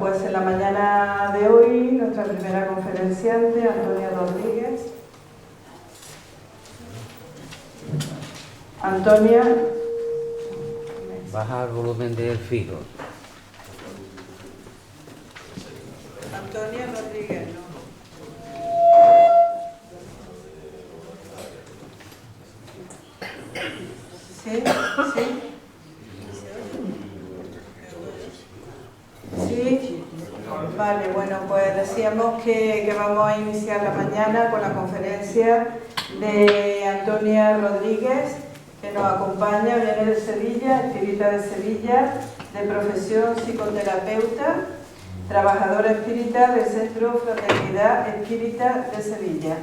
Pues en la mañana de hoy, nuestra primera conferenciante, Antonia Rodríguez. Antonia. Baja el volumen del fijo. Antonia Rodríguez, no. ¿Sí? ¿Sí? Sí, vale, bueno, pues decíamos que vamos a iniciar la mañana con la conferencia de Antonia Rodríguez, que nos acompaña, viene de Sevilla, espírita de Sevilla, de profesión psicoterapeuta, trabajadora espírita del Centro Fraternidad Espírita de Sevilla,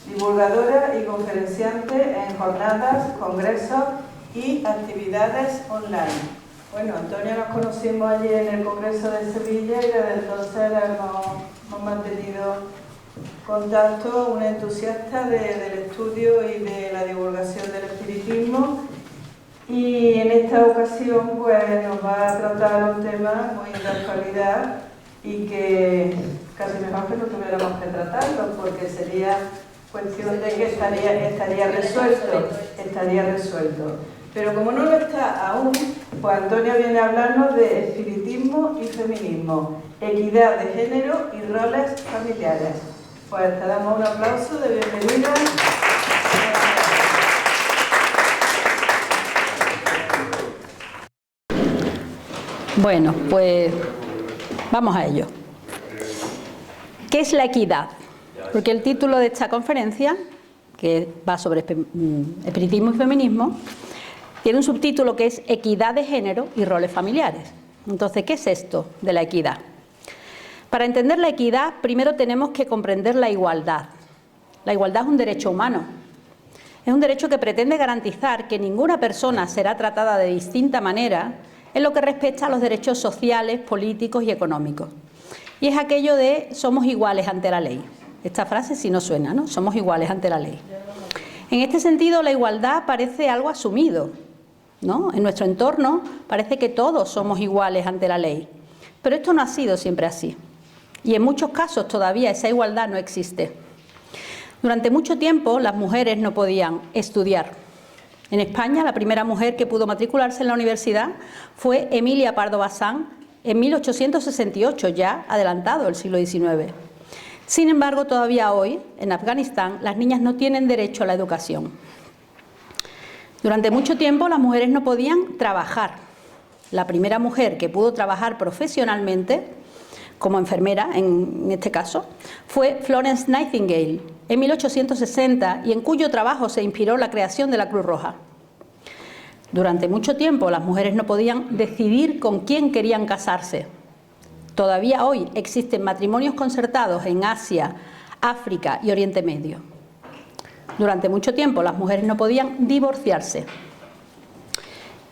divulgadora y conferenciante en jornadas, congresos y actividades online. Bueno, Antonia nos conocimos allí en el Congreso de Sevilla y desde entonces hemos mantenido contacto, una entusiasta del estudio y de la divulgación del espiritismo, y en esta ocasión pues nos va a tratar un tema muy de actualidad y que casi mejor que no tuviéramos que tratarlo, porque sería cuestión de que estaría resuelto. Pero como no lo está aún, pues Antonia viene a hablarnos de espiritismo y feminismo, equidad de género y roles familiares. Pues te damos un aplauso de bienvenida. Bueno, pues vamos a ello. ¿Qué es la equidad? Porque el título de esta conferencia, que va sobre espiritismo y feminismo, tiene un subtítulo que es equidad de género y roles familiares. Entonces, ¿qué es esto de la equidad? Para entender la equidad, primero tenemos que comprender la igualdad. La igualdad es un derecho humano. Es un derecho que pretende garantizar que ninguna persona será tratada de distinta manera en lo que respecta a los derechos sociales, políticos y económicos. Y es aquello de somos iguales ante la ley. Esta frase sí nos suena, ¿no? Somos iguales ante la ley. En este sentido, la igualdad parece algo asumido, ¿no? En nuestro entorno parece que todos somos iguales ante la ley, pero esto no ha sido siempre así, y en muchos casos todavía esa igualdad no existe. Durante mucho tiempo las mujeres no podían estudiar. En España la primera mujer que pudo matricularse en la universidad fue Emilia Pardo Bazán en 1868, ya adelantado el siglo XIX. Sin embargo, todavía hoy, en Afganistán, las niñas no tienen derecho a la educación. Durante mucho tiempo las mujeres no podían trabajar. La primera mujer que pudo trabajar profesionalmente, como enfermera en este caso, fue Florence Nightingale en 1860, y en cuyo trabajo se inspiró la creación de la Cruz Roja. Durante mucho tiempo las mujeres no podían decidir con quién querían casarse. Todavía hoy existen matrimonios concertados en Asia, África y Oriente Medio. Durante mucho tiempo las mujeres no podían divorciarse.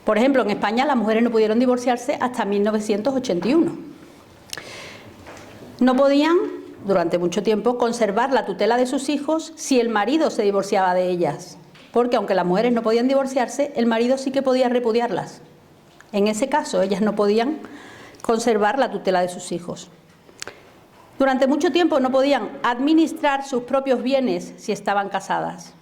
Por ejemplo, en España las mujeres no pudieron divorciarse hasta 1981. No podían, durante mucho tiempo, conservar la tutela de sus hijos si el marido se divorciaba de ellas, porque aunque las mujeres no podían divorciarse, el marido sí que podía repudiarlas. En ese caso, ellas no podían conservar la tutela de sus hijos. Durante mucho tiempo no podían administrar sus propios bienes si estaban casadas.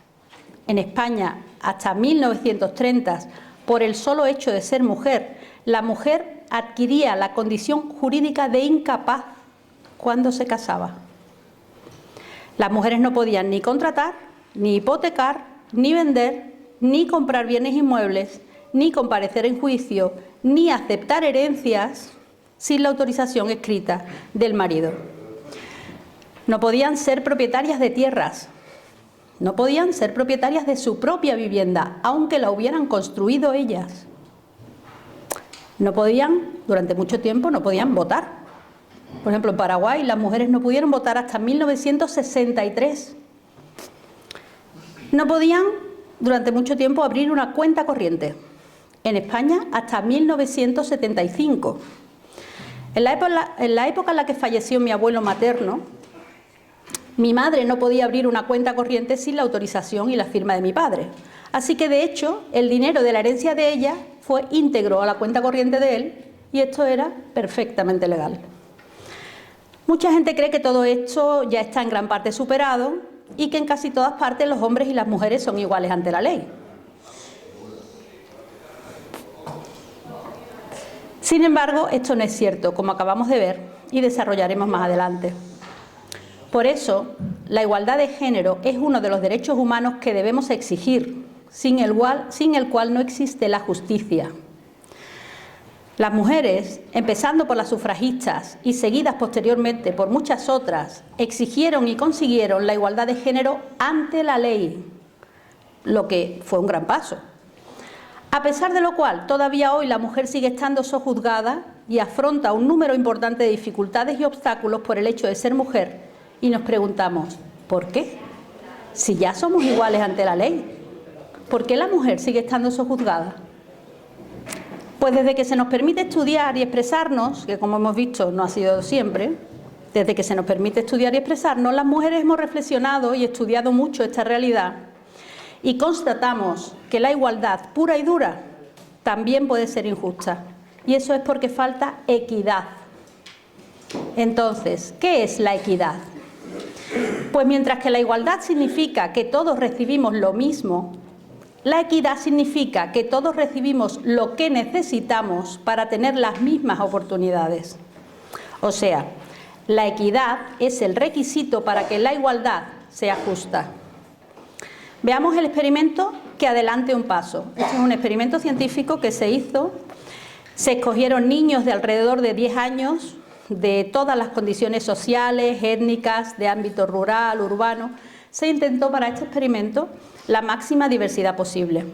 En España, hasta 1930, por el solo hecho de ser mujer, la mujer adquiría la condición jurídica de incapaz cuando se casaba. Las mujeres no podían ni contratar, ni hipotecar, ni vender, ni comprar bienes inmuebles, ni comparecer en juicio, ni aceptar herencias sin la autorización escrita del marido. No podían ser propietarias de tierras, no podían ser propietarias de su propia vivienda, aunque la hubieran construido ellas. No podían, durante mucho tiempo, no podían votar. Por ejemplo, en Paraguay las mujeres no pudieron votar hasta 1963. No podían, durante mucho tiempo, abrir una cuenta corriente. En España, hasta 1975. En la época en la que falleció mi abuelo materno, mi madre no podía abrir una cuenta corriente sin la autorización y la firma de mi padre. Así que, de hecho, el dinero de la herencia de ella fue íntegro a la cuenta corriente de él, y esto era perfectamente legal. Mucha gente cree que todo esto ya está en gran parte superado y que en casi todas partes los hombres y las mujeres son iguales ante la ley. Sin embargo, esto no es cierto, como acabamos de ver y desarrollaremos más adelante. Por eso, la igualdad de género es uno de los derechos humanos que debemos exigir, sin el cual no existe la justicia. Las mujeres, empezando por las sufragistas y seguidas posteriormente por muchas otras, exigieron y consiguieron la igualdad de género ante la ley, lo que fue un gran paso. A pesar de lo cual, todavía hoy la mujer sigue estando sojuzgada y afronta un número importante de dificultades y obstáculos por el hecho de ser mujer, y nos preguntamos, ¿por qué? Si ya somos iguales ante la ley, ¿por qué la mujer sigue estando sojuzgada? Pues desde que se nos permite estudiar y expresarnos, que como hemos visto no ha sido siempre, desde que se nos permite estudiar y expresarnos, las mujeres hemos reflexionado y estudiado mucho esta realidad y constatamos que la igualdad pura y dura también puede ser injusta. Y eso es porque falta equidad. Entonces, ¿qué es la equidad? Pues mientras que la igualdad significa que todos recibimos lo mismo, la equidad significa que todos recibimos lo que necesitamos para tener las mismas oportunidades. O sea, la equidad es el requisito para que la igualdad sea justa. Veamos el experimento que adelante un paso. Este es un experimento científico que se hizo. Se escogieron niños de alrededor de 10 años, de todas las condiciones sociales, étnicas, de ámbito rural, urbano. Se intentó para este experimento la máxima diversidad posible.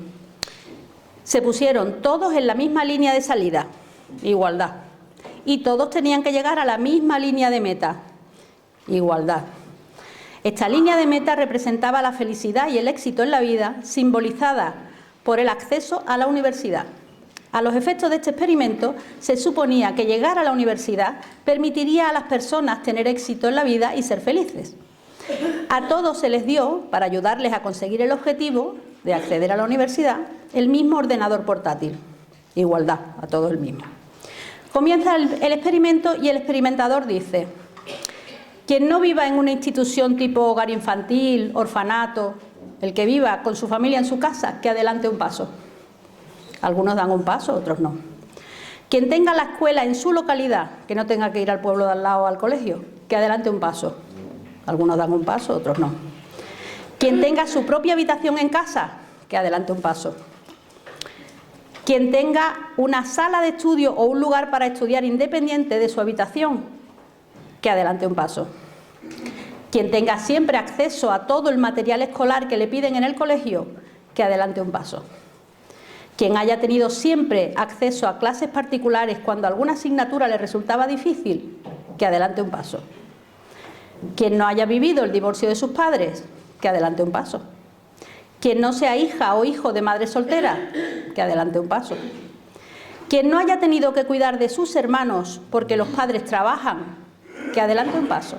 Se pusieron todos en la misma línea de salida, igualdad, y todos tenían que llegar a la misma línea de meta, igualdad. Esta línea de meta representaba la felicidad y el éxito en la vida, simbolizada por el acceso a la universidad. A los efectos de este experimento, se suponía que llegar a la universidad permitiría a las personas tener éxito en la vida y ser felices. A todos se les dio, para ayudarles a conseguir el objetivo de acceder a la universidad, el mismo ordenador portátil. Igualdad, a todos el mismo. Comienza el experimento y el experimentador dice: quien no viva en una institución tipo hogar infantil, orfanato, el que viva con su familia en su casa, que adelante un paso. Algunos dan un paso, otros no. Quien tenga la escuela en su localidad, que no tenga que ir al pueblo de al lado al colegio, que adelante un paso. Algunos dan un paso, otros no. Quien tenga su propia habitación en casa, que adelante un paso. Quien tenga una sala de estudio o un lugar para estudiar independiente de su habitación, que adelante un paso. Quien tenga siempre acceso a todo el material escolar que le piden en el colegio, que adelante un paso. Quien haya tenido siempre acceso a clases particulares cuando alguna asignatura le resultaba difícil, que adelante un paso. Quien no haya vivido el divorcio de sus padres, que adelante un paso. Quien no sea hija o hijo de madre soltera, que adelante un paso. Quien no haya tenido que cuidar de sus hermanos porque los padres trabajan, que adelante un paso.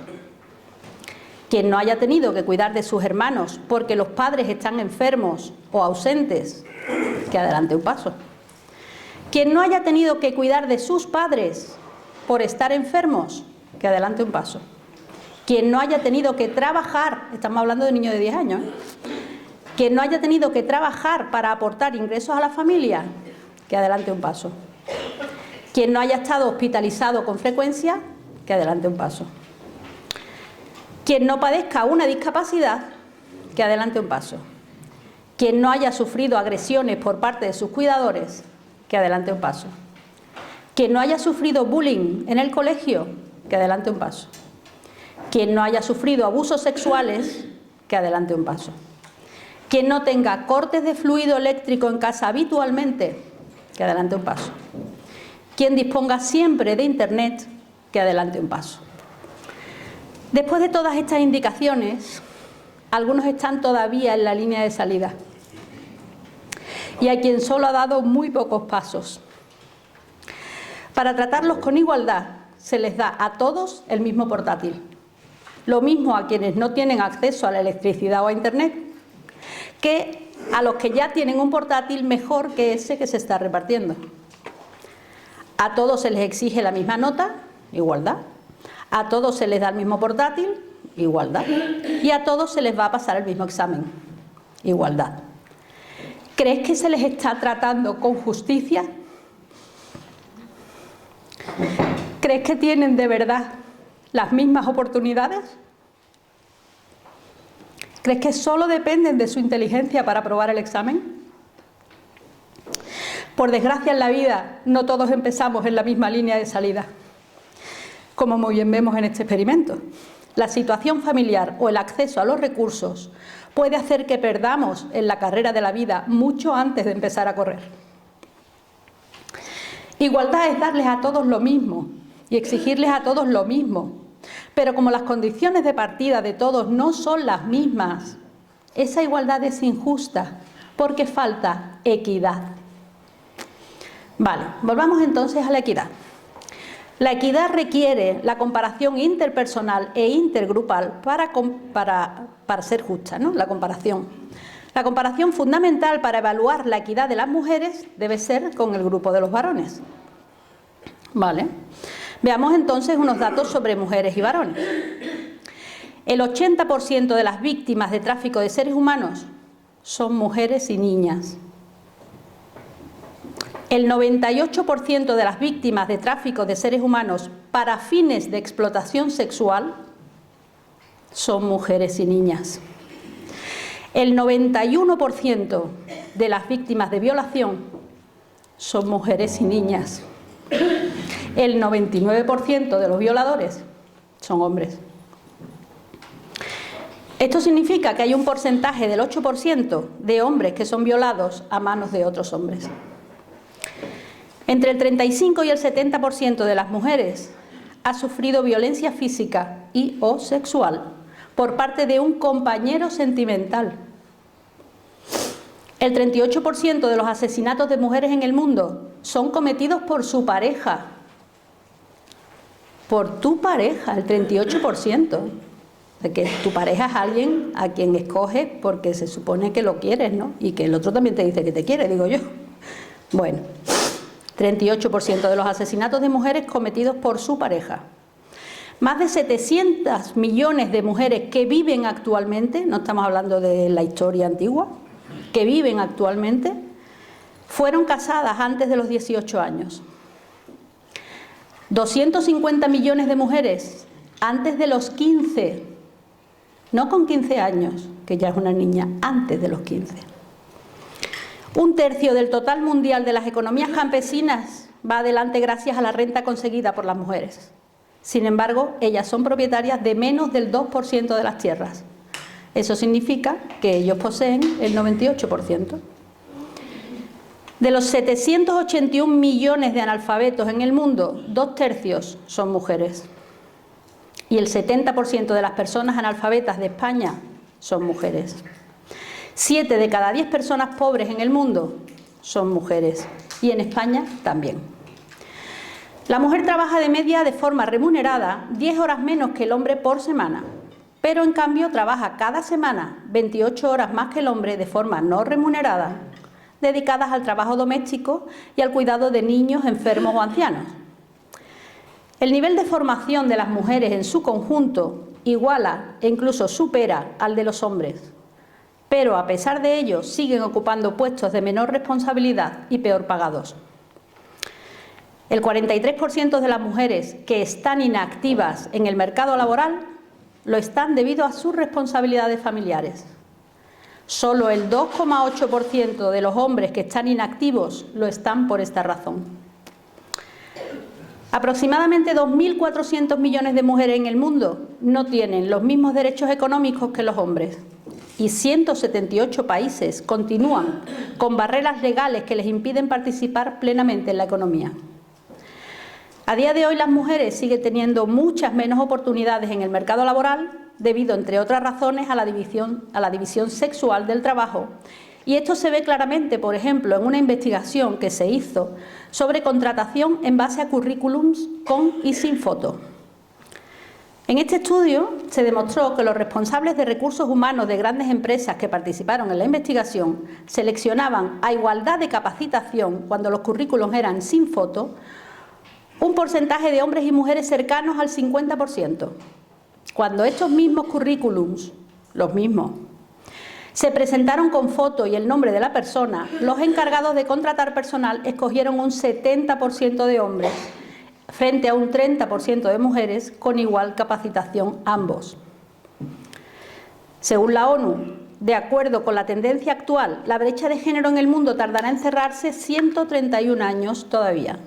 Quien no haya tenido que cuidar de sus hermanos porque los padres están enfermos o ausentes, que adelante un paso. Quien no haya tenido que cuidar de sus padres por estar enfermos, que adelante un paso. Quien no haya tenido que trabajar, estamos hablando de niños de 10 años, quien no haya tenido que trabajar para aportar ingresos a la familia, que adelante un paso. Quien no haya estado hospitalizado con frecuencia, que adelante un paso. Quien no padezca una discapacidad, que adelante un paso. Quien no haya sufrido agresiones por parte de sus cuidadores, que adelante un paso. Quien no haya sufrido bullying en el colegio, que adelante un paso. Quien no haya sufrido abusos sexuales, que adelante un paso. Quien no tenga cortes de fluido eléctrico en casa habitualmente, que adelante un paso. Quien disponga siempre de internet, que adelante un paso. Después de todas estas indicaciones, algunos están todavía en la línea de salida. Y hay quien solo ha dado muy pocos pasos. Para tratarlos con igualdad, se les da a todos el mismo portátil. Lo mismo a quienes no tienen acceso a la electricidad o a internet, que a los que ya tienen un portátil mejor que ese que se está repartiendo. A todos se les exige la misma nota, igualdad. A todos se les da el mismo portátil, igualdad. Y a todos se les va a pasar el mismo examen, igualdad. ¿Crees que se les está tratando con justicia? ¿Crees que tienen de verdad las mismas oportunidades? ¿Crees que solo dependen de su inteligencia para aprobar el examen? Por desgracia en la vida, no todos empezamos en la misma línea de salida, como muy bien vemos en este experimento. La situación familiar o el acceso a los recursos puede hacer que perdamos en la carrera de la vida mucho antes de empezar a correr. Igualdad es darles a todos lo mismo y exigirles a todos lo mismo, pero como las condiciones de partida de todos no son las mismas, esa igualdad es injusta porque falta equidad. Vale, volvamos entonces a la equidad. La equidad requiere la comparación interpersonal e intergrupal para ser justa, ¿no? La comparación fundamental para evaluar la equidad de las mujeres debe ser con el grupo de los varones. Vale. Veamos entonces unos datos sobre mujeres y varones. El 80% de las víctimas de tráfico de seres humanos son mujeres y niñas. El 98% de las víctimas de tráfico de seres humanos para fines de explotación sexual son mujeres y niñas. El 91% de las víctimas de violación son mujeres y niñas. El 99% de los violadores son hombres. Esto significa que hay un porcentaje del 8% de hombres que son violados a manos de otros hombres. Entre el 35 y el 70% de las mujeres ha sufrido violencia física y o sexual por parte de un compañero sentimental. El 38% de los asesinatos de mujeres en el mundo son cometidos por su pareja. Por tu pareja, el 38%. De que tu pareja es alguien a quien escoges porque se supone que lo quieres, ¿no? Y que el otro también te dice que te quiere, digo yo. Bueno, 38% de los asesinatos de mujeres cometidos por su pareja. Más de 700 millones de mujeres que viven actualmente, no estamos hablando de la historia antigua, que viven actualmente, fueron casadas antes de los 18 años. 250 millones de mujeres antes de los 15, no con 15 años, que ya es una niña, antes de los 15. Un tercio del total mundial de las economías campesinas va adelante gracias a la renta conseguida por las mujeres. Sin embargo, ellas son propietarias de menos del 2% de las tierras. Eso significa que ellos poseen el 98%. De los 781 millones de analfabetos en el mundo, 2/3 son mujeres. Y el 70% de las personas analfabetas de España son mujeres. 7 de cada 10 personas pobres en el mundo son mujeres. Y en España también. La mujer trabaja de media de forma remunerada 10 horas menos que el hombre por semana. Pero en cambio trabaja cada semana 28 horas más que el hombre de forma no remunerada, dedicadas al trabajo doméstico y al cuidado de niños, enfermos o ancianos. El nivel de formación de las mujeres en su conjunto iguala e incluso supera al de los hombres, pero a pesar de ello siguen ocupando puestos de menor responsabilidad y peor pagados. El 43% de las mujeres que están inactivas en el mercado laboral lo están debido a sus responsabilidades familiares. Solo el 2,8% de los hombres que están inactivos lo están por esta razón. Aproximadamente 2.400 millones de mujeres en el mundo no tienen los mismos derechos económicos que los hombres y 178 países continúan con barreras legales que les impiden participar plenamente en la economía. A día de hoy las mujeres siguen teniendo muchas menos oportunidades en el mercado laboral debido, entre otras razones, a la división sexual del trabajo. Y esto se ve claramente, por ejemplo, en una investigación que se hizo sobre contratación en base a currículums con y sin foto. En este estudio se demostró que los responsables de recursos humanos de grandes empresas que participaron en la investigación seleccionaban a igualdad de capacitación cuando los currículums eran sin foto un porcentaje de hombres y mujeres cercanos al 50%. Cuando estos mismos currículums, los mismos, se presentaron con foto y el nombre de la persona, los encargados de contratar personal escogieron un 70% de hombres frente a un 30% de mujeres con igual capacitación ambos. Según la ONU, de acuerdo con la tendencia actual, la brecha de género en el mundo tardará en cerrarse 131 años todavía.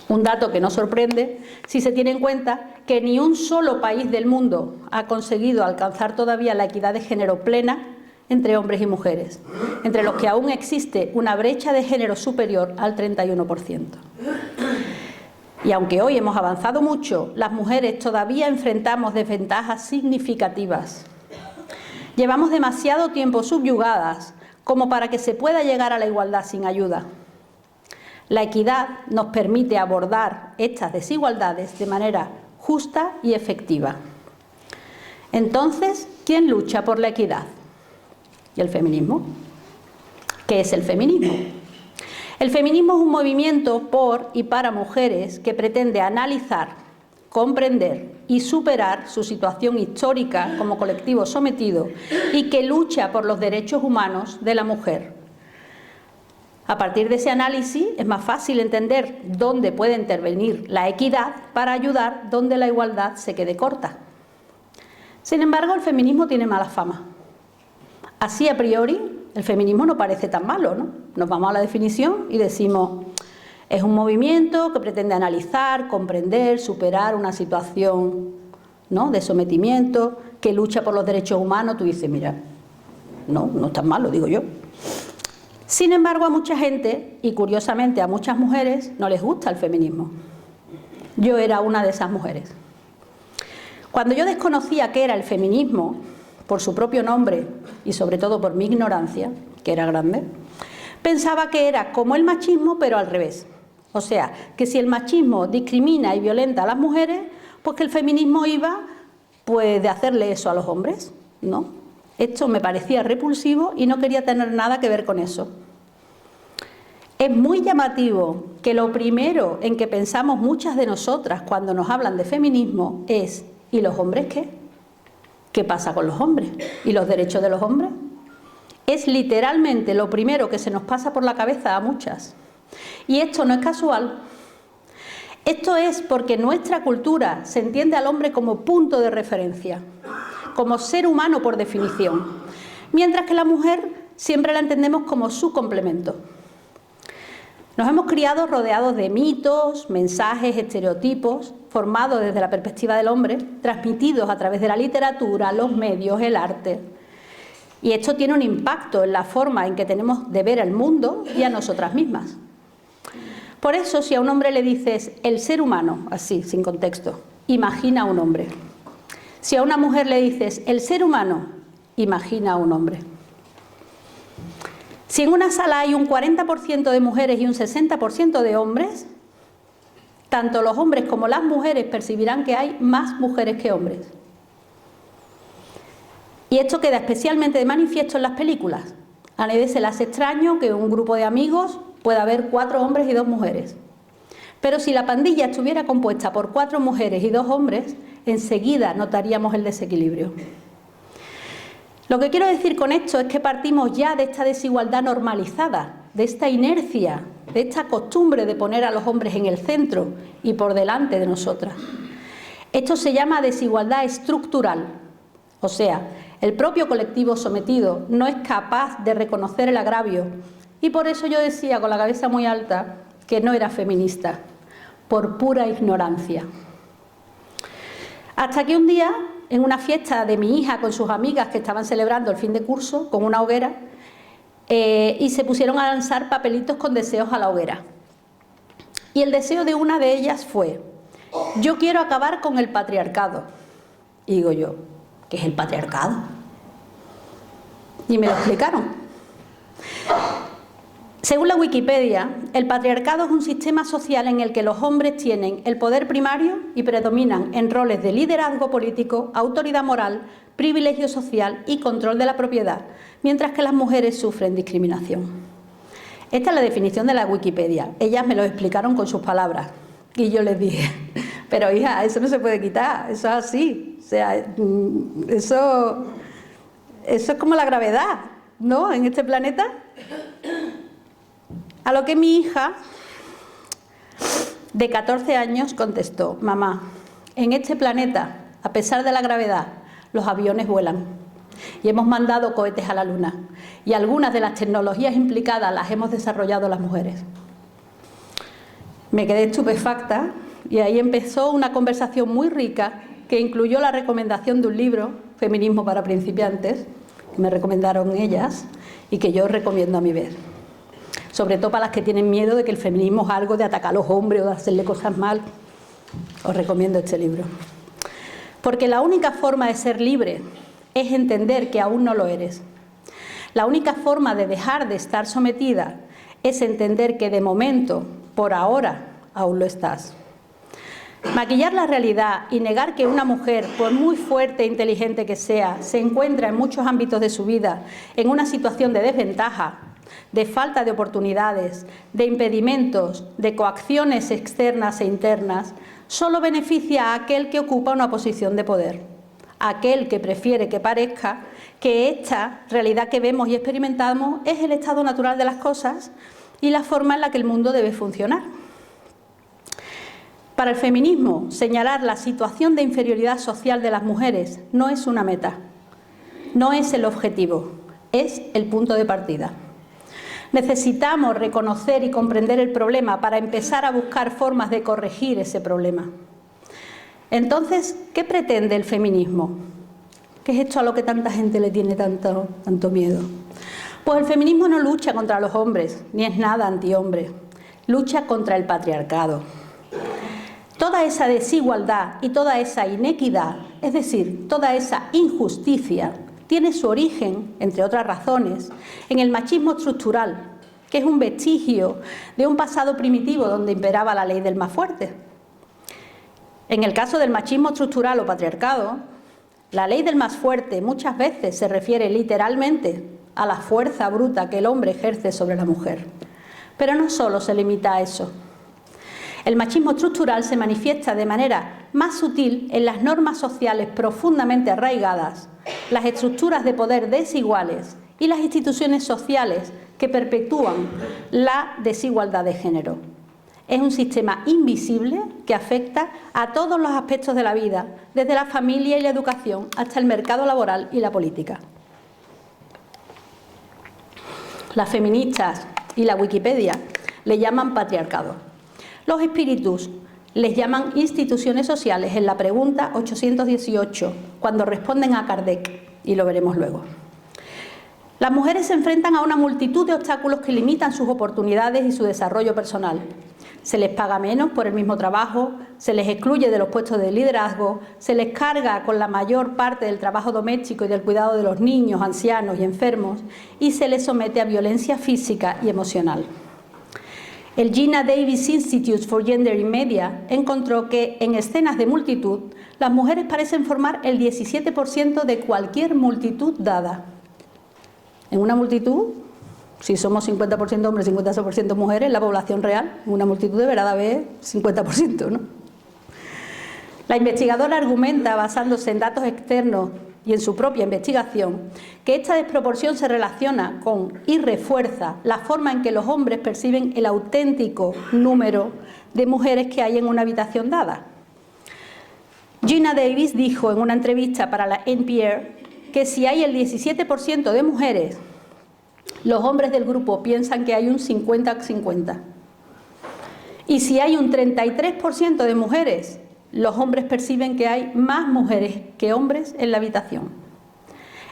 Un dato que no sorprende si se tiene en cuenta que ni un solo país del mundo ha conseguido alcanzar todavía la equidad de género plena entre hombres y mujeres, entre los que aún existe una brecha de género superior al 31%. Y aunque hoy hemos avanzado mucho, las mujeres todavía enfrentamos desventajas significativas. Llevamos demasiado tiempo subyugadas como para que se pueda llegar a la igualdad sin ayuda. La equidad nos permite abordar estas desigualdades de manera justa y efectiva. Entonces, ¿quién lucha por la equidad? ¿Y el feminismo? ¿Qué es el feminismo? El feminismo es un movimiento por y para mujeres que pretende analizar, comprender y superar su situación histórica como colectivo sometido y que lucha por los derechos humanos de la mujer. A partir de ese análisis es más fácil entender dónde puede intervenir la equidad para ayudar donde la igualdad se quede corta. Sin embargo, el feminismo tiene mala fama. Así, a priori, el feminismo no parece tan malo, ¿no? Nos vamos a la definición y decimos, es un movimiento que pretende analizar, comprender, superar una situación, ¿no?, de sometimiento, que lucha por los derechos humanos. Tú dices, mira, no es tan malo, digo yo. Sin embargo, a mucha gente, y curiosamente a muchas mujeres, no les gusta el feminismo. Yo era una de esas mujeres. Cuando yo desconocía qué era el feminismo, por su propio nombre y sobre todo por mi ignorancia, que era grande, pensaba que era como el machismo, pero al revés. O sea, que si el machismo discrimina y violenta a las mujeres, pues que el feminismo iba pues de hacerle eso a los hombres, ¿no? Esto me parecía repulsivo y no quería tener nada que ver con eso. Es muy llamativo que lo primero en que pensamos muchas de nosotras cuando nos hablan de feminismo es ¿y los hombres qué? ¿Qué pasa con los hombres? ¿Y los derechos de los hombres? Es literalmente lo primero que se nos pasa por la cabeza a muchas. Y esto no es casual. Esto es porque en nuestra cultura se entiende al hombre como punto de referencia, como ser humano por definición, mientras que la mujer siempre la entendemos como su complemento. Nos hemos criado rodeados de mitos, mensajes, estereotipos, formados desde la perspectiva del hombre, transmitidos a través de la literatura, los medios, el arte. Y esto tiene un impacto en la forma en que tenemos de ver el mundo y a nosotras mismas. Por eso, si a un hombre le dices el ser humano, así, sin contexto, imagina a un hombre. Si a una mujer le dices el ser humano, imagina a un hombre. Si en una sala hay un 40% de mujeres y un 60% de hombres, tanto los hombres como las mujeres percibirán que hay más mujeres que hombres. Y esto queda especialmente de manifiesto en las películas. A nadie se le hace extraño que un grupo de amigos pueda haber 4 hombres y 2 mujeres. Pero si la pandilla estuviera compuesta por 4 mujeres y 2 hombres, enseguida notaríamos el desequilibrio. Lo que quiero decir con esto es que partimos ya de esta desigualdad normalizada, de esta inercia, de esta costumbre de poner a los hombres en el centro y por delante de nosotras. Esto se llama desigualdad estructural, o sea, el propio colectivo sometido no es capaz de reconocer el agravio y por eso yo decía con la cabeza muy alta que no era feminista, por pura ignorancia. Hasta que un día, en una fiesta de mi hija con sus amigas que estaban celebrando el fin de curso con una hoguera, y se pusieron a lanzar papelitos con deseos a la hoguera. Y el deseo de una de ellas fue: yo quiero acabar con el patriarcado. Y digo yo, ¿qué es el patriarcado? Y me lo explicaron. Según la Wikipedia, el patriarcado es un sistema social en el que los hombres tienen el poder primario y predominan en roles de liderazgo político, autoridad moral, privilegio social y control de la propiedad, mientras que las mujeres sufren discriminación. Esta es la definición de la Wikipedia. Ellas me lo explicaron con sus palabras. Y yo les dije, pero hija, eso no se puede quitar, eso es así. O sea, eso es como la gravedad, ¿no? En este planeta. A lo que mi hija, de 14 años, contestó: mamá, en este planeta, a pesar de la gravedad, los aviones vuelan. Y hemos mandado cohetes a la Luna. Y algunas de las tecnologías implicadas las hemos desarrollado las mujeres. Me quedé estupefacta y ahí empezó una conversación muy rica que incluyó la recomendación de un libro, Feminismo para principiantes, que me recomendaron ellas y que yo recomiendo a mi vez. Sobre todo para las que tienen miedo de que el feminismo es algo de atacar a los hombres o de hacerle cosas mal. Os recomiendo este libro. Porque la única forma de ser libre es entender que aún no lo eres. La única forma de dejar de estar sometida es entender que de momento, por ahora, aún lo estás. Maquillar la realidad y negar que una mujer, por muy fuerte e inteligente que sea, se encuentra en muchos ámbitos de su vida en una situación de desventaja, de falta de oportunidades, de impedimentos, de coacciones externas e internas, solo beneficia a aquel que ocupa una posición de poder, aquel que prefiere que parezca que esta realidad que vemos y experimentamos es el estado natural de las cosas y la forma en la que el mundo debe funcionar. Para el feminismo, señalar la situación de inferioridad social de las mujeres no es una meta, no es el objetivo, es el punto de partida. Necesitamos reconocer y comprender el problema para empezar a buscar formas de corregir ese problema. Entonces, ¿qué pretende el feminismo? ¿Qué es esto a lo que tanta gente le tiene tanto miedo? Pues el feminismo no lucha contra los hombres, ni es nada antihombre, lucha contra el patriarcado. Toda esa desigualdad y toda esa inequidad, es decir, toda esa injusticia, tiene su origen, entre otras razones, en el machismo estructural, que es un vestigio de un pasado primitivo donde imperaba la ley del más fuerte. En el caso del machismo estructural o patriarcado, la ley del más fuerte muchas veces se refiere literalmente a la fuerza bruta que el hombre ejerce sobre la mujer. Pero no solo se limita a eso. El machismo estructural se manifiesta de manera más sutil en las normas sociales profundamente arraigadas, las estructuras de poder desiguales y las instituciones sociales que perpetúan la desigualdad de género. Es un sistema invisible que afecta a todos los aspectos de la vida, desde la familia y la educación hasta el mercado laboral y la política. Las feministas y la Wikipedia le llaman patriarcado. Los espíritus les llaman instituciones sociales en la pregunta 818, cuando responden a Kardec, y lo veremos luego. Las mujeres se enfrentan a una multitud de obstáculos que limitan sus oportunidades y su desarrollo personal. Se les paga menos por el mismo trabajo, se les excluye de los puestos de liderazgo, se les carga con la mayor parte del trabajo doméstico y del cuidado de los niños, ancianos y enfermos, y se les somete a violencia física y emocional. El Gina Davis Institute for Gender in Media encontró que en escenas de multitud las mujeres parecen formar el 17% de cualquier multitud dada. En una multitud, si somos 50% hombres, 50% mujeres, la población real, en una multitud deberá de haber 50%, ¿no? La investigadora argumenta, basándose en datos externos y en su propia investigación, que esta desproporción se relaciona con y refuerza la forma en que los hombres perciben el auténtico número de mujeres que hay en una habitación dada. Gina Davis dijo en una entrevista para la NPR que si hay el 17% de mujeres, los hombres del grupo piensan que hay un 50-50. Y si hay un 33% de mujeres, los hombres perciben que hay más mujeres que hombres en la habitación.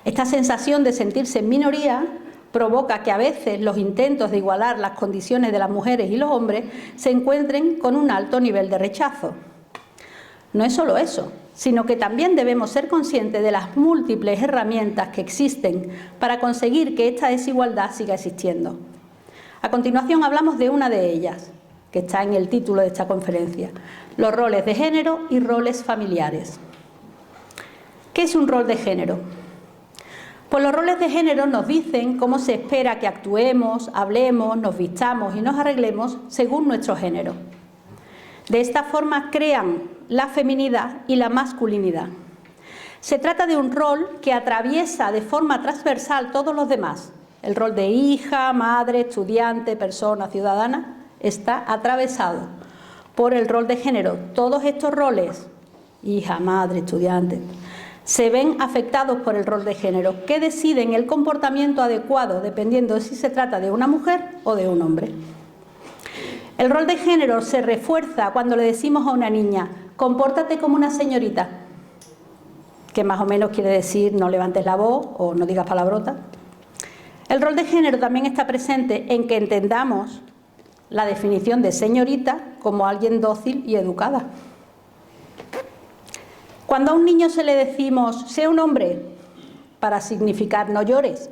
Esta sensación de sentirse en minoría provoca que a veces los intentos de igualar las condiciones de las mujeres y los hombres se encuentren con un alto nivel de rechazo. No es solo eso, sino que también debemos ser conscientes de las múltiples herramientas que existen para conseguir que esta desigualdad siga existiendo. A continuación hablamos de una de ellas, que está en el título de esta conferencia: los roles de género y roles familiares. ¿Qué es un rol de género? Pues los roles de género nos dicen cómo se espera que actuemos, hablemos, nos vistamos y nos arreglemos según nuestro género. De esta forma crean la feminidad y la masculinidad. Se trata de un rol que atraviesa de forma transversal todos los demás. El rol de hija, madre, estudiante, persona, ciudadana, está atravesado por el rol de género. Todos estos roles, hija, madre, estudiante, se ven afectados por el rol de género, que deciden el comportamiento adecuado dependiendo de si se trata de una mujer o de un hombre. El rol de género se refuerza cuando le decimos a una niña, compórtate como una señorita, que más o menos quiere decir no levantes la voz o no digas palabrotas. El rol de género también está presente en que entendamos la definición de señorita como alguien dócil y educada. Cuando a un niño se le decimos, sé un hombre, para significar no llores,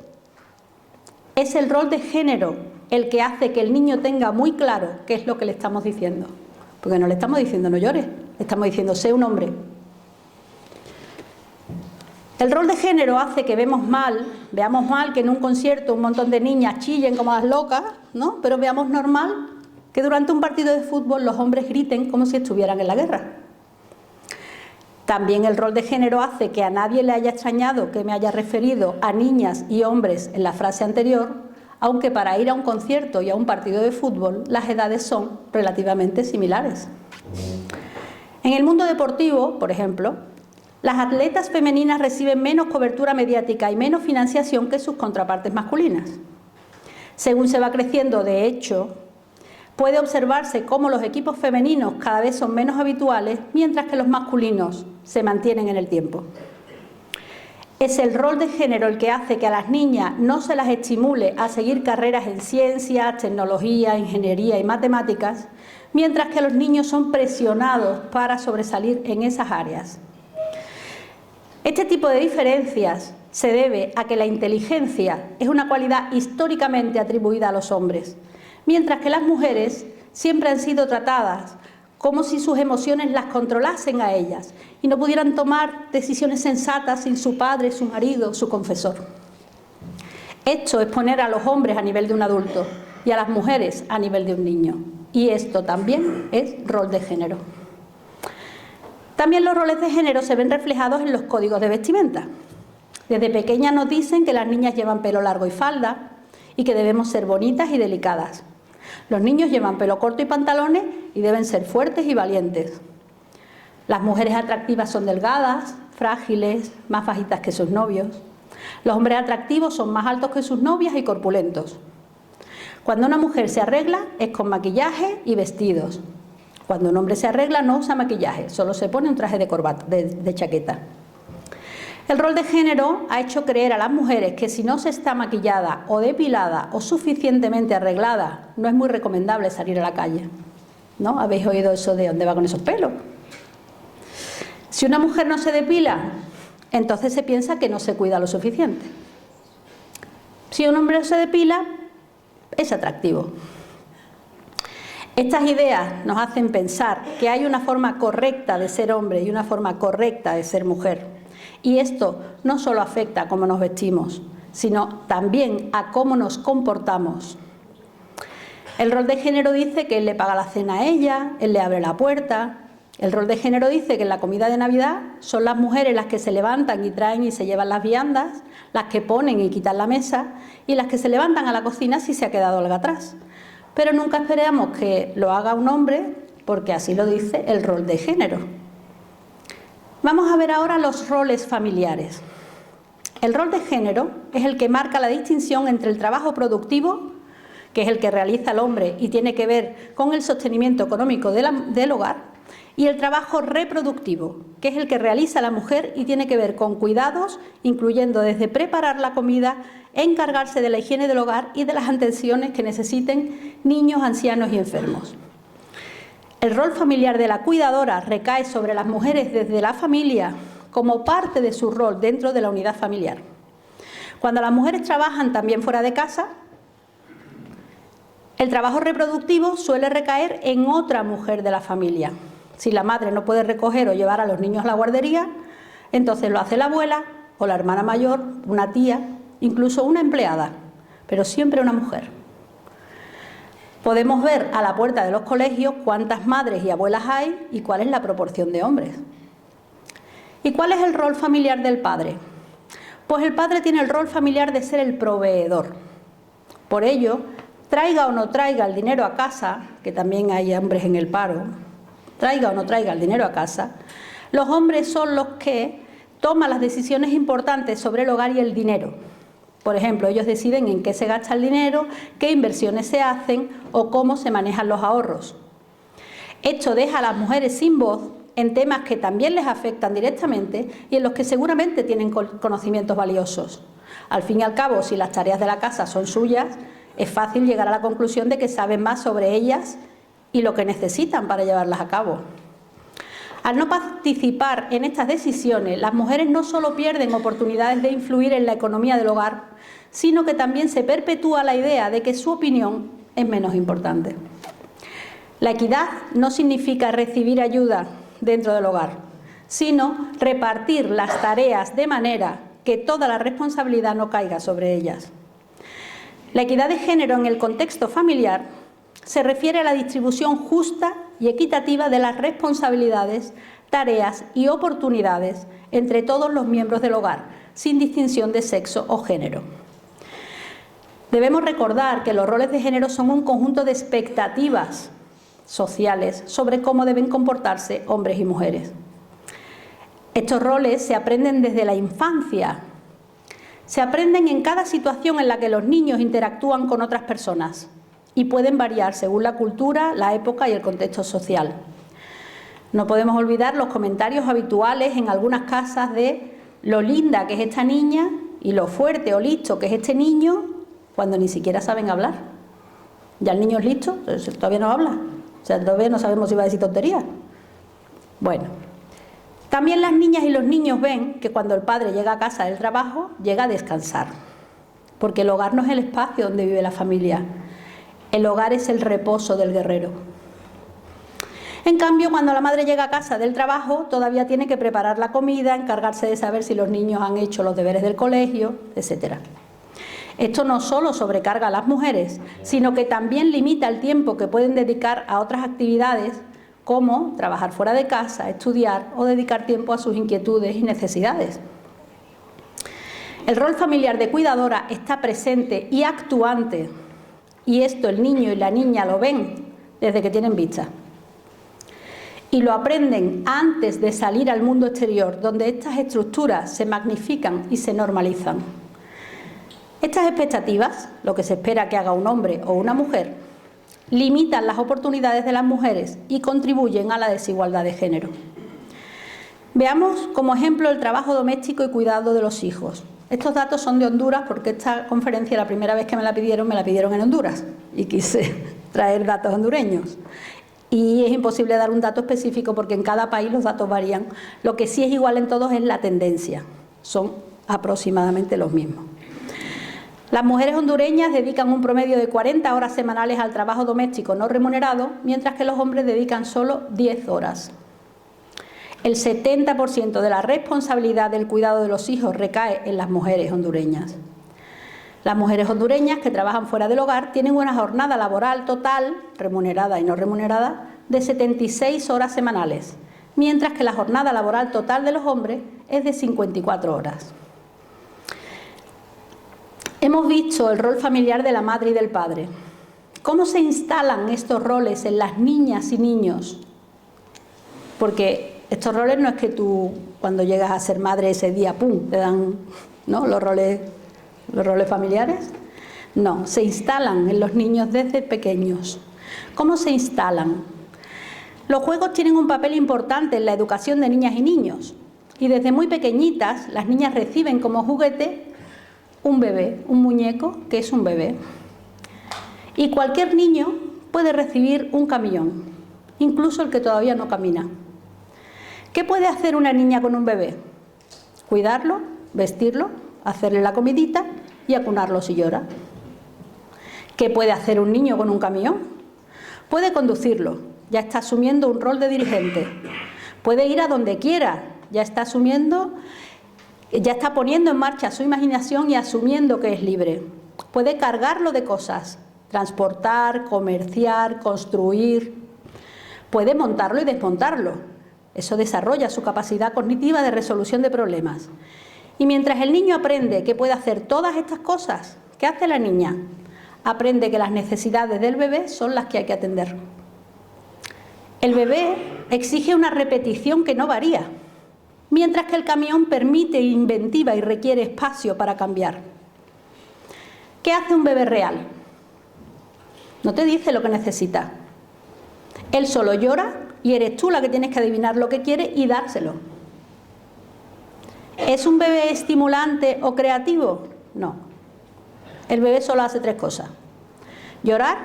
es el rol de género el que hace que el niño tenga muy claro qué es lo que le estamos diciendo. Porque no le estamos diciendo no llores, le estamos diciendo sé un hombre. El rol de género hace que veamos mal que en un concierto un montón de niñas chillen como las locas, ¿no? Pero veamos normal que durante un partido de fútbol los hombres griten como si estuvieran en la guerra. También el rol de género hace que a nadie le haya extrañado que me haya referido a niñas y hombres en la frase anterior, aunque para ir a un concierto y a un partido de fútbol las edades son relativamente similares. En el mundo deportivo, por ejemplo, las atletas femeninas reciben menos cobertura mediática y menos financiación que sus contrapartes masculinas. Según se va creciendo, de hecho, puede observarse cómo los equipos femeninos cada vez son menos habituales, mientras que los masculinos se mantienen en el tiempo. Es el rol de género el que hace que a las niñas no se las estimule a seguir carreras en ciencias, tecnología, ingeniería y matemáticas, mientras que los niños son presionados para sobresalir en esas áreas. Este tipo de diferencias se debe a que la inteligencia es una cualidad históricamente atribuida a los hombres, mientras que las mujeres siempre han sido tratadas como si sus emociones las controlasen a ellas y no pudieran tomar decisiones sensatas sin su padre, su marido, su confesor. Esto es poner a los hombres a nivel de un adulto y a las mujeres a nivel de un niño. Y esto también es rol de género. También los roles de género se ven reflejados en los códigos de vestimenta. Desde pequeñas nos dicen que las niñas llevan pelo largo y falda y que debemos ser bonitas y delicadas. Los niños llevan pelo corto y pantalones y deben ser fuertes y valientes. Las mujeres atractivas son delgadas, frágiles, más bajitas que sus novios. Los hombres atractivos son más altos que sus novias y corpulentos. Cuando una mujer se arregla es con maquillaje y vestidos. Cuando un hombre se arregla no usa maquillaje, solo se pone un traje de corbata, de chaqueta. El rol de género ha hecho creer a las mujeres que si no se está maquillada o depilada o suficientemente arreglada, no es muy recomendable salir a la calle, ¿no? ¿Habéis oído eso de dónde va con esos pelos? Si una mujer no se depila, entonces se piensa que no se cuida lo suficiente. Si un hombre se depila, es atractivo. Estas ideas nos hacen pensar que hay una forma correcta de ser hombre y una forma correcta de ser mujer. Y esto no solo afecta a cómo nos vestimos, sino también a cómo nos comportamos. El rol de género dice que él le paga la cena a ella, él le abre la puerta. El rol de género dice que en la comida de Navidad son las mujeres las que se levantan y traen y se llevan las viandas, las que ponen y quitan la mesa y las que se levantan a la cocina si se ha quedado algo atrás. Pero nunca esperamos que lo haga un hombre porque así lo dice el rol de género. Vamos a ver ahora los roles familiares. El rol de género es el que marca la distinción entre el trabajo productivo, que es el que realiza el hombre y tiene que ver con el sostenimiento económico del hogar, y el trabajo reproductivo, que es el que realiza la mujer y tiene que ver con cuidados, incluyendo desde preparar la comida, encargarse de la higiene del hogar y de las atenciones que necesiten niños, ancianos y enfermos. El rol familiar de la cuidadora recae sobre las mujeres desde la familia como parte de su rol dentro de la unidad familiar. Cuando las mujeres trabajan también fuera de casa, el trabajo reproductivo suele recaer en otra mujer de la familia. Si la madre no puede recoger o llevar a los niños a la guardería, entonces lo hace la abuela o la hermana mayor, una tía, incluso una empleada, pero siempre una mujer. Podemos ver a la puerta de los colegios cuántas madres y abuelas hay y cuál es la proporción de hombres. ¿Y cuál es el rol familiar del padre? Pues el padre tiene el rol familiar de ser el proveedor. Por ello, traiga o no traiga el dinero a casa, que también hay hombres en el paro, traiga o no traiga el dinero a casa, los hombres son los que toman las decisiones importantes sobre el hogar y el dinero. Por ejemplo, ellos deciden en qué se gasta el dinero, qué inversiones se hacen o cómo se manejan los ahorros. Esto deja a las mujeres sin voz en temas que también les afectan directamente y en los que seguramente tienen conocimientos valiosos. Al fin y al cabo, si las tareas de la casa son suyas, es fácil llegar a la conclusión de que saben más sobre ellas y lo que necesitan para llevarlas a cabo. Al no participar en estas decisiones, las mujeres no solo pierden oportunidades de influir en la economía del hogar, sino que también se perpetúa la idea de que su opinión es menos importante. La equidad no significa recibir ayuda dentro del hogar, sino repartir las tareas de manera que toda la responsabilidad no caiga sobre ellas. La equidad de género en el contexto familiar se refiere a la distribución justa y equitativa de las responsabilidades, tareas y oportunidades entre todos los miembros del hogar, sin distinción de sexo o género. Debemos recordar que los roles de género son un conjunto de expectativas sociales sobre cómo deben comportarse hombres y mujeres. Estos roles se aprenden desde la infancia. Se aprenden en cada situación en la que los niños interactúan con otras personas y pueden variar según la cultura, la época y el contexto social. No podemos olvidar los comentarios habituales en algunas casas de lo linda que es esta niña y lo fuerte o listo que es este niño cuando ni siquiera saben hablar. Ya el niño es listo, todavía no habla. O sea, todavía no sabemos si va a decir tonterías. Bueno, también las niñas y los niños ven que cuando el padre llega a casa del trabajo, llega a descansar. Porque el hogar no es el espacio donde vive la familia. El hogar es el reposo del guerrero. En cambio, cuando la madre llega a casa del trabajo, todavía tiene que preparar la comida, encargarse de saber si los niños han hecho los deberes del colegio, etc. Esto no solo sobrecarga a las mujeres, sino que también limita el tiempo que pueden dedicar a otras actividades como trabajar fuera de casa, estudiar o dedicar tiempo a sus inquietudes y necesidades. El rol familiar de cuidadora está presente y actuante, y esto el niño y la niña lo ven desde que tienen vista. Y lo aprenden antes de salir al mundo exterior, donde estas estructuras se magnifican y se normalizan. Estas expectativas, lo que se espera que haga un hombre o una mujer, limitan las oportunidades de las mujeres y contribuyen a la desigualdad de género. Veamos como ejemplo el trabajo doméstico y cuidado de los hijos. Estos datos son de Honduras porque esta conferencia, la primera vez que me la pidieron en Honduras y quise traer datos hondureños. Y es imposible dar un dato específico porque en cada país los datos varían. Lo que sí es igual en todos es la tendencia. Son aproximadamente los mismos. Las mujeres hondureñas dedican un promedio de 40 horas semanales al trabajo doméstico no remunerado, mientras que los hombres dedican solo 10 horas. El 70% de la responsabilidad del cuidado de los hijos recae en las mujeres hondureñas. Las mujeres hondureñas que trabajan fuera del hogar tienen una jornada laboral total, remunerada y no remunerada, de 76 horas semanales, mientras que la jornada laboral total de los hombres es de 54 horas. Hemos visto el rol familiar de la madre y del padre. ¿Cómo se instalan estos roles en las niñas y niños? Porque estos roles no es que tú, cuando llegas a ser madre ese día, ¡pum!, te dan, ¿no?, los roles familiares. No, se instalan en los niños desde pequeños. ¿Cómo se instalan? Los juegos tienen un papel importante en la educación de niñas y niños. Y desde muy pequeñitas, las niñas reciben como juguete un bebé, un muñeco que es un bebé. Y cualquier niño puede recibir un camión, incluso el que todavía no camina. ¿Qué puede hacer una niña con un bebé? Cuidarlo, vestirlo, hacerle la comidita y acunarlo si llora. ¿Qué puede hacer un niño con un camión? Puede conducirlo, ya está asumiendo un rol de dirigente. Puede ir a donde quiera, ya está asumiendo Ya está poniendo en marcha su imaginación y asumiendo que es libre. Puede cargarlo de cosas, transportar, comerciar, construir. Puede montarlo y desmontarlo. Eso desarrolla su capacidad cognitiva de resolución de problemas. Y mientras el niño aprende que puede hacer todas estas cosas, ¿qué hace la niña? Aprende que las necesidades del bebé son las que hay que atender. El bebé exige una repetición que no varía, mientras que el camión permite inventiva y requiere espacio para cambiar. ¿Qué hace un bebé real? No te dice lo que necesita. Él solo llora y eres tú la que tienes que adivinar lo que quiere y dárselo. ¿Es un bebé estimulante o creativo? No. El bebé solo hace 3 cosas: llorar,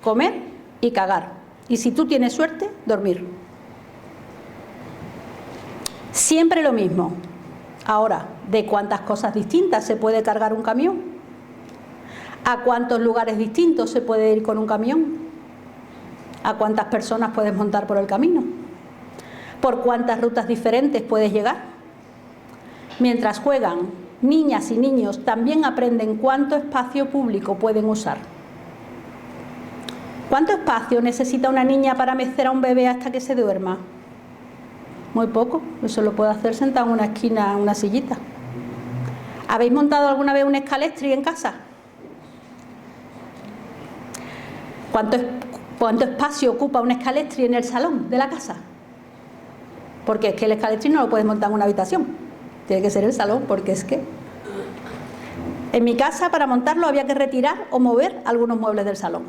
comer y cagar. Y si tú tienes suerte, dormir. Siempre lo mismo. Ahora, ¿de cuántas cosas distintas se puede cargar un camión? ¿A cuántos lugares distintos se puede ir con un camión? ¿A cuántas personas puedes montar por el camino? ¿Por cuántas rutas diferentes puedes llegar? Mientras juegan, niñas y niños también aprenden cuánto espacio público pueden usar. ¿Cuánto espacio necesita una niña para mecer a un bebé hasta que se duerma? Muy poco, eso lo puede hacer sentado en una esquina, en una sillita. ¿Habéis montado alguna vez un escalestri en casa? ¿Cuánto espacio ocupa un escalestri en el salón de la casa? Porque es que el escalestri no lo puedes montar en una habitación, tiene que ser el salón, porque es que... En mi casa, para montarlo, había que retirar o mover algunos muebles del salón.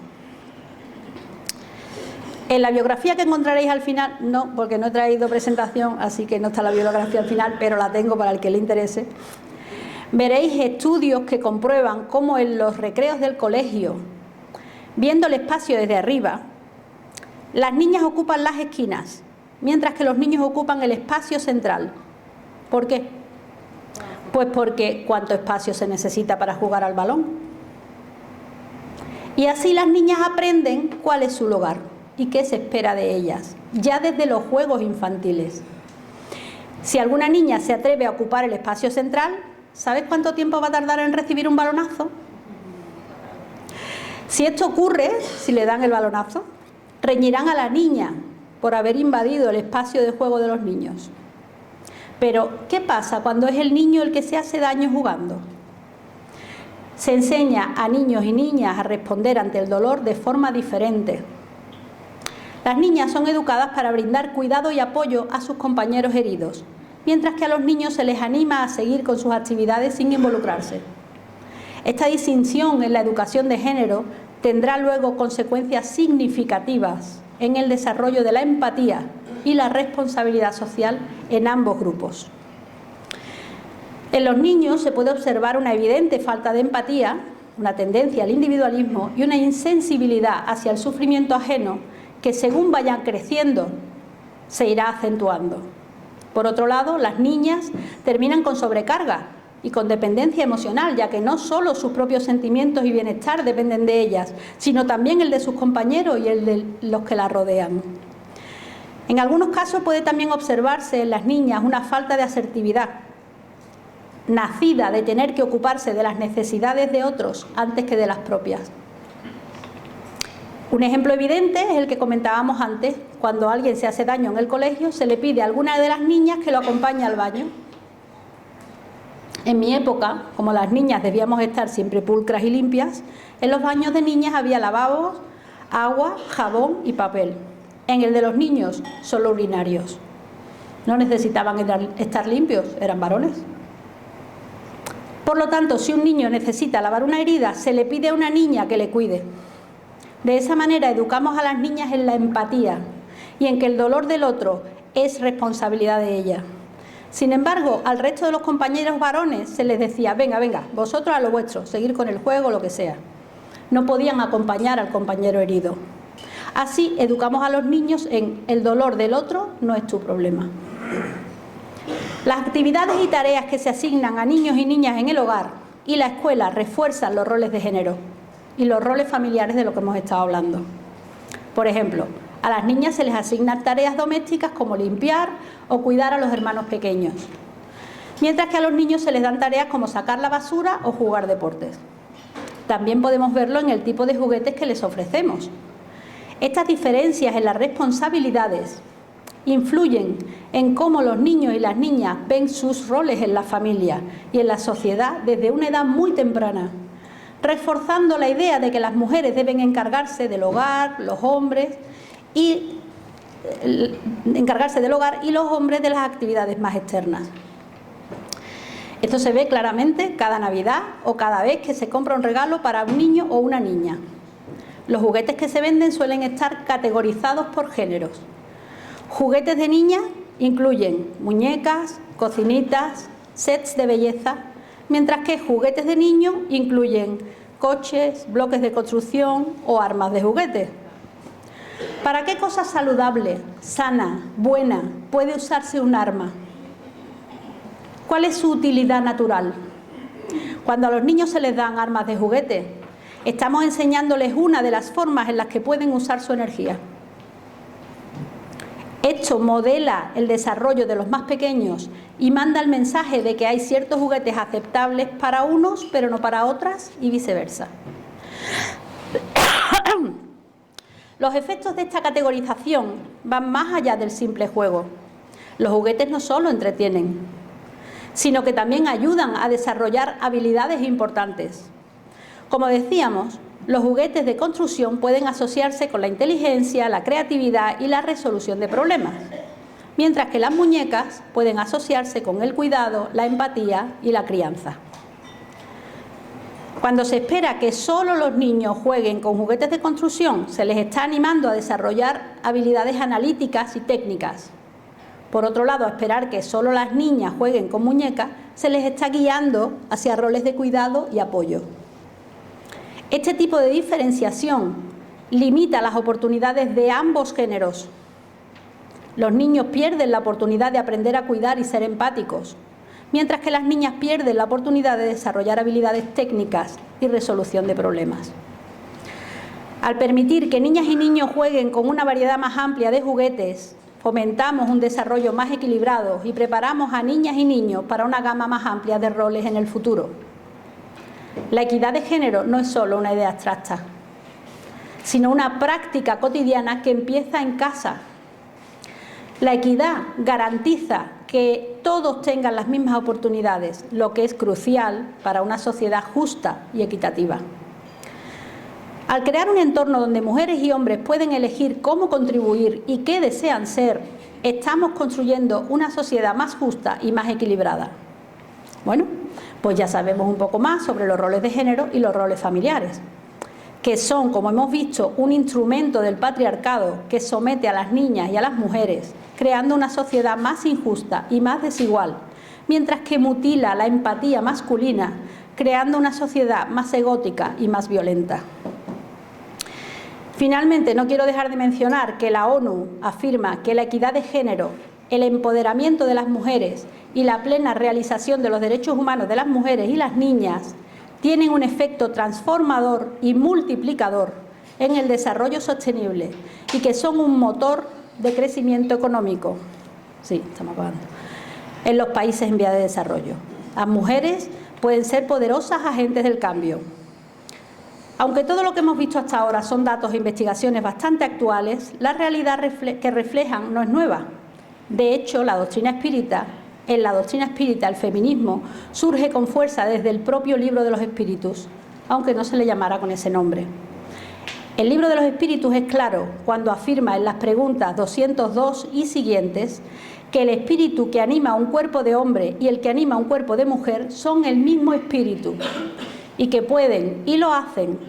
En la biografía que encontraréis al final, no, porque no he traído presentación, así que no está la bibliografía al final, pero la tengo para el que le interese. Veréis estudios que comprueban cómo en los recreos del colegio, viendo el espacio desde arriba, las niñas ocupan las esquinas, mientras que los niños ocupan el espacio central. ¿Por qué? Pues porque ¿cuánto espacio se necesita para jugar al balón? Y así las niñas aprenden cuál es su lugar y qué se espera de ellas, ya desde los juegos infantiles. Si alguna niña se atreve a ocupar el espacio central, ¿sabes cuánto tiempo va a tardar en recibir un balonazo? Si esto ocurre, si le dan el balonazo, reñirán a la niña por haber invadido el espacio de juego de los niños. Pero, ¿qué pasa cuando es el niño el que se hace daño jugando? Se enseña a niños y niñas a responder ante el dolor de forma diferente. Las niñas son educadas para brindar cuidado y apoyo a sus compañeros heridos, mientras que a los niños se les anima a seguir con sus actividades sin involucrarse. Esta distinción en la educación de género tendrá luego consecuencias significativas en el desarrollo de la empatía y la responsabilidad social en ambos grupos. En los niños se puede observar una evidente falta de empatía, una tendencia al individualismo y una insensibilidad hacia el sufrimiento ajeno que según vayan creciendo se irá acentuando. Por otro lado, las niñas terminan con sobrecarga y con dependencia emocional, ya que no solo sus propios sentimientos y bienestar dependen de ellas, sino también el de sus compañeros y el de los que la rodean. En algunos casos puede también observarse en las niñas una falta de asertividad, nacida de tener que ocuparse de las necesidades de otros antes que de las propias. Un ejemplo evidente es el que comentábamos antes: cuando alguien se hace daño en el colegio, se le pide a alguna de las niñas que lo acompañe al baño. En mi época, como las niñas debíamos estar siempre pulcras y limpias, en los baños de niñas había lavabos, agua, jabón y papel. En el de los niños, solo urinarios. No necesitaban estar limpios, eran varones. Por lo tanto, si un niño necesita lavar una herida, se le pide a una niña que le cuide. De esa manera educamos a las niñas en la empatía y en que el dolor del otro es responsabilidad de ella. Sin embargo, al resto de los compañeros varones se les decía: venga, venga, vosotros a lo vuestro, seguir con el juego, lo que sea. No podían acompañar al compañero herido. Así educamos a los niños en el dolor del otro no es tu problema. Las actividades y tareas que se asignan a niños y niñas en el hogar y la escuela refuerzan los roles de género y los roles familiares de lo que hemos estado hablando. Por ejemplo, a las niñas se les asignan tareas domésticas como limpiar o cuidar a los hermanos pequeños. mientras que a los niños se les dan tareas como sacar la basura o jugar deportes. También podemos verlo en el tipo de juguetes que les ofrecemos. Estas diferencias en las responsabilidades influyen en cómo los niños y las niñas ven sus roles en la familia y en la sociedad desde una edad muy temprana, reforzando la idea de que las mujeres deben encargarse del hogar, los hombres y los hombres de las actividades más externas. Esto se ve claramente cada Navidad o cada vez que se compra un regalo para un niño o una niña. Los juguetes que se venden suelen estar categorizados por géneros. Juguetes de niña incluyen muñecas, cocinitas, sets de belleza, mientras que juguetes de niño incluyen coches, bloques de construcción o armas de juguete. ¿Para qué cosa saludable, sana, buena puede usarse un arma? ¿Cuál es su utilidad natural? Cuando a los niños se les dan armas de juguete, estamos enseñándoles una de las formas en las que pueden usar su energía. Esto modela el desarrollo de los más pequeños y manda el mensaje de que hay ciertos juguetes aceptables para unos, pero no para otras, y viceversa. Los efectos de esta categorización van más allá del simple juego. Los juguetes no solo entretienen, sino que también ayudan a desarrollar habilidades importantes. Como decíamos, los juguetes de construcción pueden asociarse con la inteligencia, la creatividad y la resolución de problemas, mientras que las muñecas pueden asociarse con el cuidado, la empatía y la crianza. Cuando se espera que solo los niños jueguen con juguetes de construcción, se les está animando a desarrollar habilidades analíticas y técnicas. Por otro lado, a esperar que solo las niñas jueguen con muñecas, se les está guiando hacia roles de cuidado y apoyo. Este tipo de diferenciación limita las oportunidades de ambos géneros. Los niños pierden la oportunidad de aprender a cuidar y ser empáticos, mientras que las niñas pierden la oportunidad de desarrollar habilidades técnicas y resolución de problemas. Al permitir que niñas y niños jueguen con una variedad más amplia de juguetes, fomentamos un desarrollo más equilibrado y preparamos a niñas y niños para una gama más amplia de roles en el futuro. La equidad de género no es solo una idea abstracta, sino una práctica cotidiana que empieza en casa. La equidad garantiza que todos tengan las mismas oportunidades, lo que es crucial para una sociedad justa y equitativa. Al crear un entorno donde mujeres y hombres pueden elegir cómo contribuir y qué desean ser, estamos construyendo una sociedad más justa y más equilibrada. Bueno, pues ya sabemos un poco más sobre los roles de género y los roles familiares, que son, como hemos visto, un instrumento del patriarcado que somete a las niñas y a las mujeres, creando una sociedad más injusta y más desigual, mientras que mutila la empatía masculina, creando una sociedad más egótica y más violenta. Finalmente, no quiero dejar de mencionar que la ONU afirma que la equidad de género, el empoderamiento de las mujeres y la plena realización de los derechos humanos de las mujeres y las niñas tienen un efecto transformador y multiplicador en el desarrollo sostenible y que son un motor de crecimiento económico. Sí, estamos acabando. En los países en vía de desarrollo. Las mujeres pueden ser poderosas agentes del cambio. Aunque todo lo que hemos visto hasta ahora son datos e investigaciones bastante actuales, la realidad que reflejan no es nueva. De hecho, en la doctrina espírita el feminismo surge con fuerza desde el propio Libro de los Espíritus, aunque no se le llamara con ese nombre. El Libro de los Espíritus es claro cuando afirma en las preguntas 202 y siguientes que el espíritu que anima un cuerpo de hombre y el que anima un cuerpo de mujer son el mismo espíritu y que pueden, y lo hacen,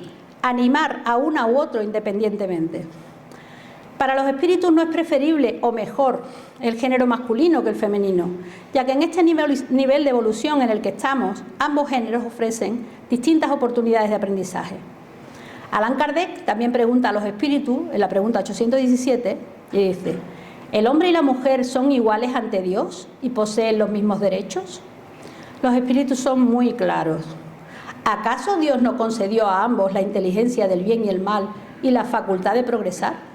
animar a una u otro independientemente. Para los espíritus no es preferible o mejor el género masculino que el femenino, ya que en este nivel de evolución en el que estamos, ambos géneros ofrecen distintas oportunidades de aprendizaje. Allan Kardec también pregunta a los espíritus, en la pregunta 817, y dice: ¿el hombre y la mujer son iguales ante Dios y poseen los mismos derechos? Los espíritus son muy claros. ¿Acaso Dios no concedió a ambos la inteligencia del bien y el mal y la facultad de progresar?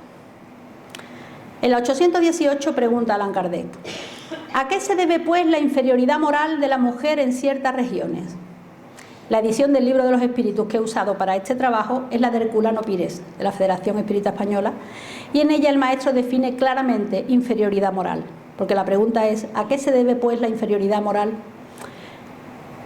En la 818 pregunta Allan Kardec: ¿A qué se debe, pues, la inferioridad moral de la mujer en ciertas regiones? La edición del Libro de los Espíritus que he usado para este trabajo es la de Herculano Pires, de la Federación Espírita Española, y en ella el maestro define claramente inferioridad moral, porque la pregunta es, ¿a qué se debe, pues, la inferioridad moral?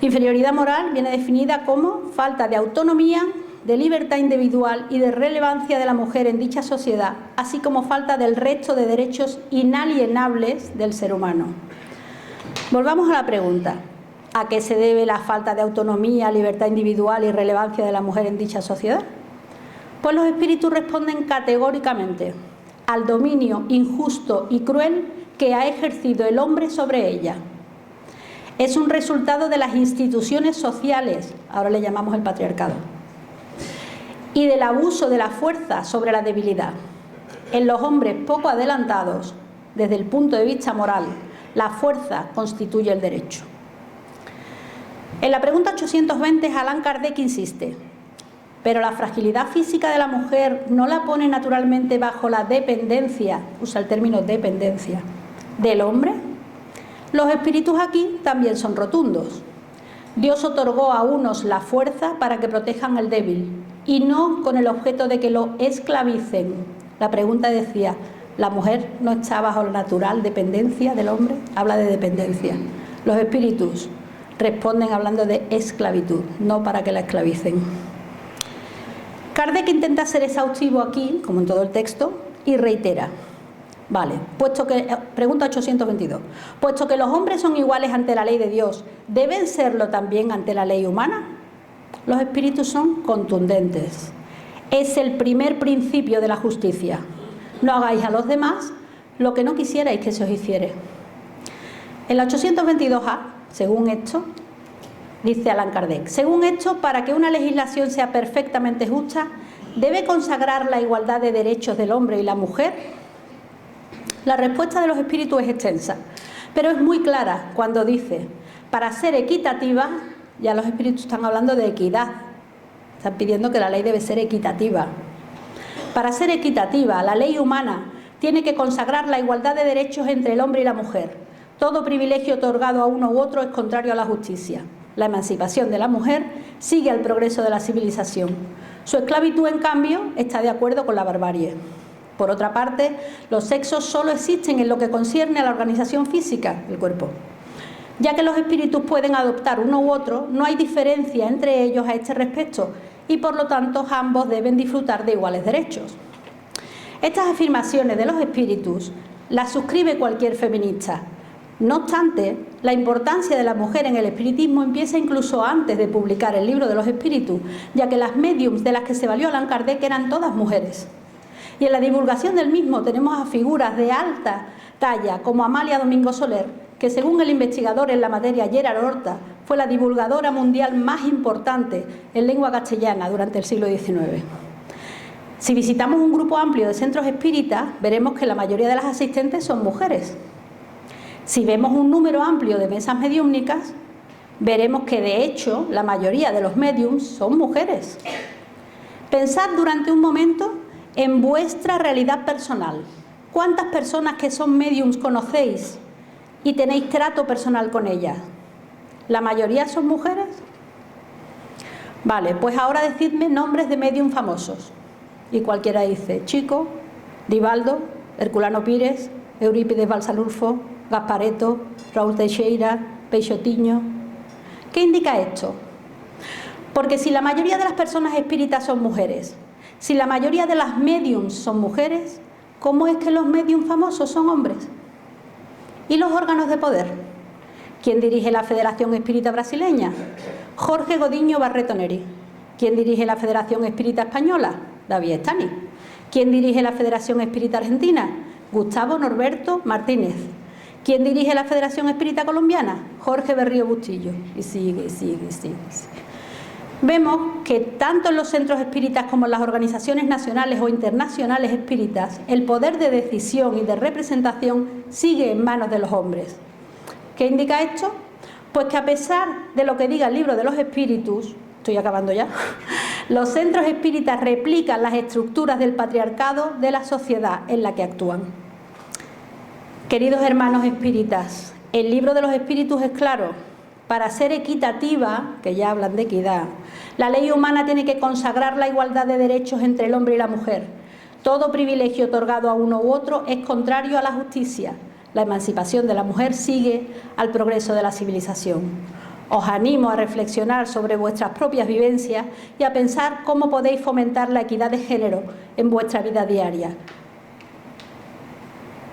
Inferioridad moral viene definida como falta de autonomía, de libertad individual y de relevancia de la mujer en dicha sociedad, así como falta del resto de derechos inalienables del ser humano. Volvamos a la pregunta. ¿A qué se debe la falta de autonomía, libertad individual y relevancia de la mujer en dicha sociedad? Pues los espíritus responden categóricamente al dominio injusto y cruel que ha ejercido el hombre sobre ella. Es un resultado de las instituciones sociales, ahora le llamamos el patriarcado, y del abuso de la fuerza sobre la debilidad. En los hombres poco adelantados, desde el punto de vista moral, la fuerza constituye el derecho. En la pregunta 820, Allan Kardec insiste, pero la fragilidad física de la mujer no la pone naturalmente bajo la dependencia, usa el término dependencia, del hombre. Los espíritus aquí también son rotundos. Dios otorgó a unos la fuerza para que protejan al débil y no con el objeto de que lo esclavicen. La pregunta decía, ¿la mujer no está bajo la natural dependencia del hombre? Habla de dependencia. Los espíritus responden hablando de esclavitud, no para que la esclavicen. Kardec intenta ser exhaustivo aquí, como en todo el texto, y reitera. Vale, pregunta 822. Puesto que los hombres son iguales ante la ley de Dios, ¿deben serlo también ante la ley humana? Los espíritus son contundentes. Es el primer principio de la justicia. No hagáis a los demás lo que no quisierais que se os hiciere. En la 822A, según esto, dice Allan Kardec, según esto, para que una legislación sea perfectamente justa, ¿debe consagrar la igualdad de derechos del hombre y la mujer? La respuesta de los espíritus es extensa, pero es muy clara cuando dice, para ser equitativa, ya los espíritus están hablando de equidad, están pidiendo que la ley debe ser equitativa. Para ser equitativa, la ley humana tiene que consagrar la igualdad de derechos entre el hombre y la mujer. Todo privilegio otorgado a uno u otro es contrario a la justicia. La emancipación de la mujer sigue al progreso de la civilización. Su esclavitud, en cambio, está de acuerdo con la barbarie. Por otra parte, los sexos solo existen en lo que concierne a la organización física del cuerpo. Ya que los espíritus pueden adoptar uno u otro, no hay diferencia entre ellos a este respecto y, por lo tanto, ambos deben disfrutar de iguales derechos. Estas afirmaciones de los espíritus las suscribe cualquier feminista. No obstante, la importancia de la mujer en el espiritismo empieza incluso antes de publicar el Libro de los Espíritus, ya que las médiums de las que se valió Allan Kardec eran todas mujeres. Y en la divulgación del mismo tenemos a figuras de alta talla, como Amalia Domingo Soler, que según el investigador en la materia Gerard Horta, fue la divulgadora mundial más importante en lengua castellana durante el siglo XIX. Si visitamos un grupo amplio de centros espíritas, veremos que la mayoría de las asistentes son mujeres. Si vemos un número amplio de mesas mediúmnicas, veremos que de hecho la mayoría de los médiums son mujeres. Pensad durante un momento en vuestra realidad personal. ¿Cuántas personas que son médiums conocéis y tenéis trato personal con ellas? ¿La mayoría son mujeres? Vale, pues ahora decidme nombres de médiums famosos. Y cualquiera dice Chico, Divaldo, Herculano Pires, Eurípides Balsalulfo, Gaspareto, Raúl Teixeira, Peixotiño. ¿Qué indica esto? Porque si la mayoría de las personas espíritas son mujeres, si la mayoría de las médiums son mujeres, ¿cómo es que los médiums famosos son hombres? ¿Y los órganos de poder? ¿Quién dirige la Federación Espírita Brasileña? Jorge Godinho Barreto Neri. ¿Quién dirige la Federación Espírita Española? David Estany. ¿Quién dirige la Federación Espírita Argentina? Gustavo Norberto Martínez. ¿Quién dirige la Federación Espírita Colombiana? Jorge Berrío Bustillo. Y sigue. Vemos que tanto en los centros espíritas como en las organizaciones nacionales o internacionales espíritas, el poder de decisión y de representación sigue en manos de los hombres. ¿Qué indica esto? Pues que a pesar de lo que diga el Libro de los Espíritus, estoy acabando ya, los centros espíritas replican las estructuras del patriarcado de la sociedad en la que actúan. Queridos hermanos espíritas, el libro de los espíritus es claro. Para ser equitativa, que ya hablan de equidad, la ley humana tiene que consagrar la igualdad de derechos entre el hombre y la mujer. Todo privilegio otorgado a uno u otro es contrario a la justicia. La emancipación de la mujer sigue al progreso de la civilización. Os animo a reflexionar sobre vuestras propias vivencias y a pensar cómo podéis fomentar la equidad de género en vuestra vida diaria.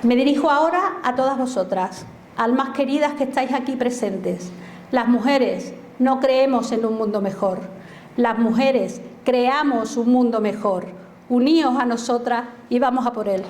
Me dirijo ahora a todas vosotras, almas queridas que estáis aquí presentes. Las mujeres no creemos en un mundo mejor. Las mujeres creamos un mundo mejor. Uníos a nosotras y vamos a por él.